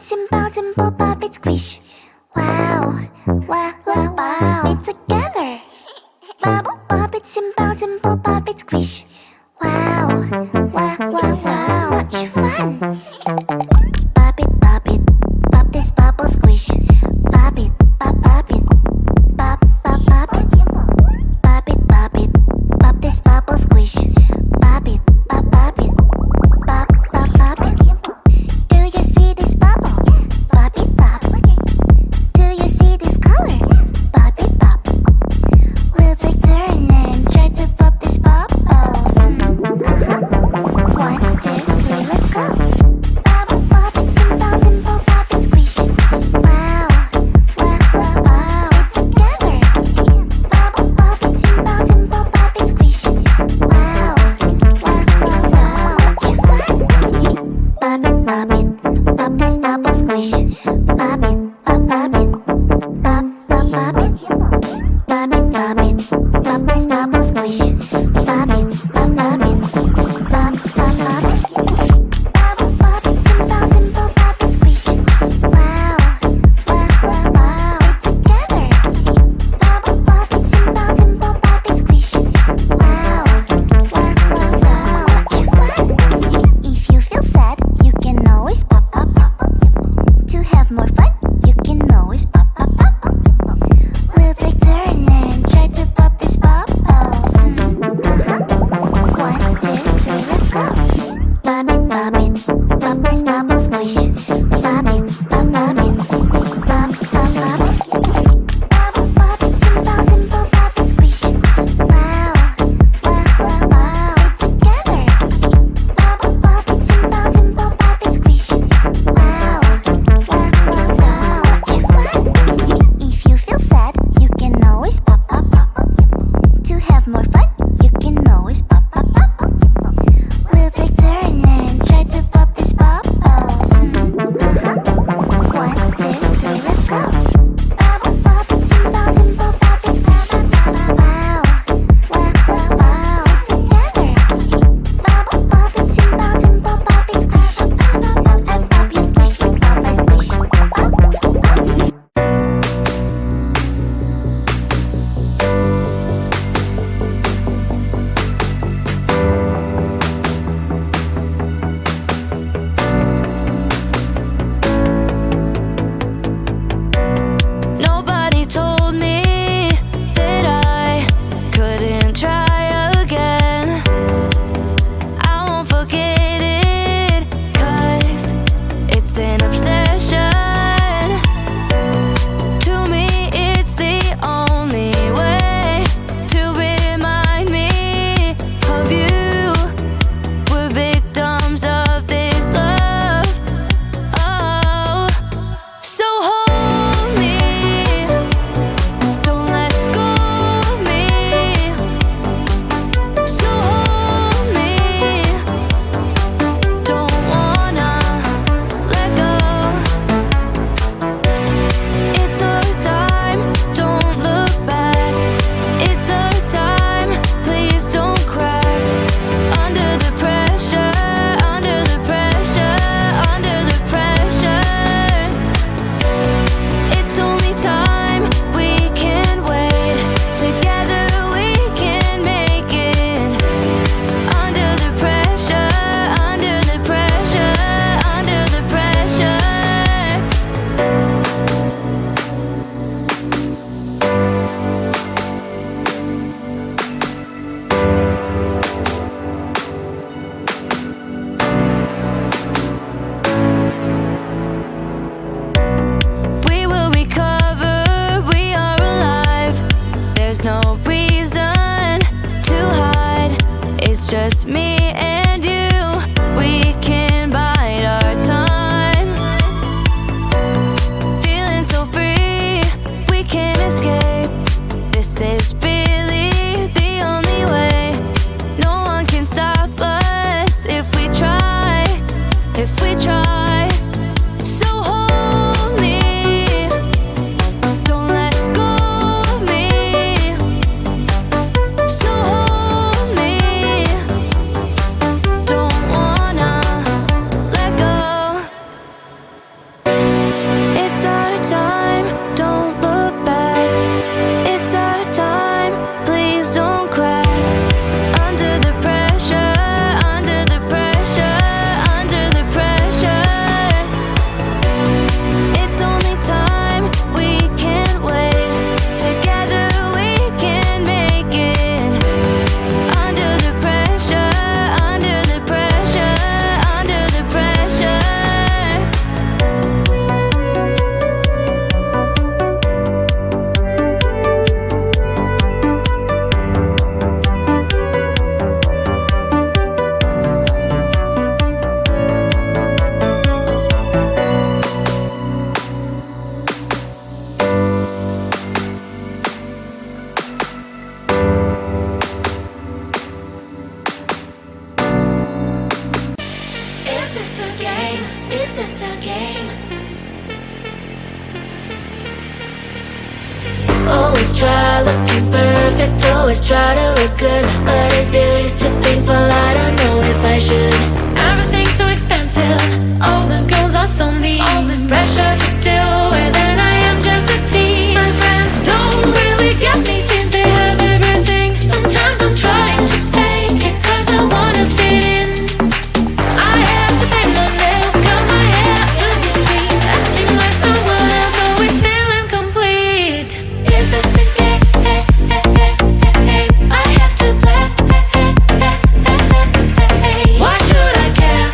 it, simple, dimple, pop it, squish. Wow, wow, let's pop it together. Bubble, pop it, simple, dimple, pop it, squish. Wow, wow, wow, wow, much fun. Pop it, pop this bubble, squish. Pop it, pop it, pop, pop, pop it. Pop it, pop this bubble, squish. Pop it, pop it, pop, pop, pop it. Do you see this bubble? Pop it, pop. Do you see this color? Pop it, pop. We'll take turn and try to pop this bubble. 1, 2, 3, let's go. Bubble, pop it, simple, dimple, pop it, squish. Wow, wow, wow, wow, together. Bubble, pop it, simple, dimple, pop it, squish. Wow, wow, wow, wow, much fun. Pop this bubble, squish. Pop it, pop it, pop, pop, pop it. Pop it, pop this bubble, squish. Pop it, pop it, pop, pop, pop it. Bubble, pop it, simple, dimple, pop it, squish. Wow, wow, wow, wow, together. Bubble, pop it, simple, dimple, pop it, squish. Wow, wow, wow, wow, much fun. If you feel sad, you can always pop. To have more fun, you can always pop. We'll take turn and try to pop this bubble. 1, 2, 3, let's go. Pop it, pop this bubble, squish. Pop it, pop it, pop, pop, pop it. Bubble, pop it, simple, dimple, pop it, squish. Wow, wow, wow, wow, together. Bubble, pop it, simple, dimple, pop it, squish. Wow, wow, wow, wow, much fun. If you feel sad, you can always pop. To have more fun, you can always pop. We'll take turn and try to pop this bubble. 1, 2, 3, let's go. Bubble, pop it, simple, dimple, pop it, squish. Wow, wow, wow, wow, together. Bubble, pop it, simple, dimple, pop it, squish. And pop your squish, pop my squish. Nobody told me that I couldn't try again. I won't forget it, 'cause it's an obsession. To me, it's the only way to remind me of you. We're victims of this love. Oh, so hold me. Don't let go of me. So hold me. Don't wanna let go. game. Always try looking perfect, always try to look good, but it's beauty's too painful, I don't know if I should. Everything's so expensive, all the girls are so mean, all this pressure to deal with, and I am just a teen. My friends don't really get me since they have everything. Sometimes I'm trying to fake it cause I wanna fit in. I have to paint my nails, curl my hair to be sweet, acting like someone else, always feeling complete. Is this a game? I have to play. Why should I care?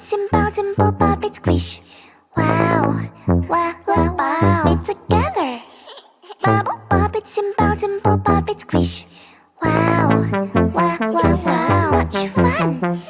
it, simple, dimple, pop it, squish. Wow, wow, let's pop it together. Bubble, pop it, simple, dimple, pop it, squish. Wow, wow, wow, wow, much fun.